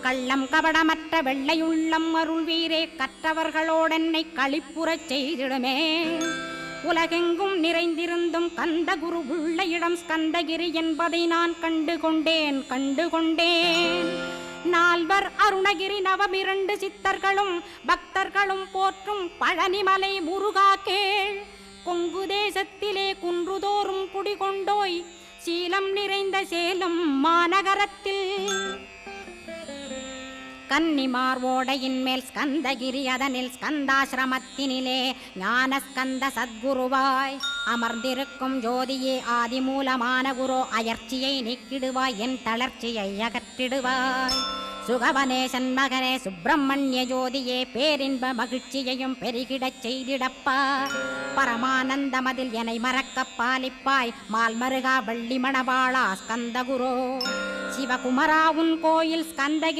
கள்ளம் கபடமற்ற வெள்ளையுள்ளம் அருள் வீரே கற்றவர்களோடென்னை களிப்புறச் செய்திடுமே. உலகெங்கும் நிறைந்திருந்தும் கந்த குரு உள்ள இடம் ஸ்கந்தகிரி என்பதை நான் கண்டுகொண்டேன். நால்வர் அருணகிரி நவமிரண்டு சித்தர்களும் பக்தர்களும் போற்றும் பழனிமலை முருகா கேள். கொங்கு தேசத்திலே குன்றுதோறும் குடிகொண்டோய் சீலம் நிறைந்த சேலம் மாநகரத்தில் கன்னிமார் ஓடையின் மேல் ஸ்கந்தகிரி அதனில் ஸ்கந்தாசிரமத்தினிலே ஞான ஸ்கந்த சத்குருவாய் அமர்ந்திருக்கும் ஜோதியே ஆதிமூலமான குரு அயர்ச்சியை நீக்கிடுவாய் என் தளர்ச்சியை அகற்றிடுவாய். சுகவனேசன் மகனே சுப்பிரமணிய ஜோதியே பேரின்ப மகிழ்ச்சியையும் பெருகிடச் செய்திடப்பா. பரமானந்தமதில் என்னை மறக்க பாலிப்பாய் மால்மருகா வள்ளி மணவாளா ஸ்கந்தகுரோ. சிவகுமரா உன் கோயில் ஸ்கந்தகிரி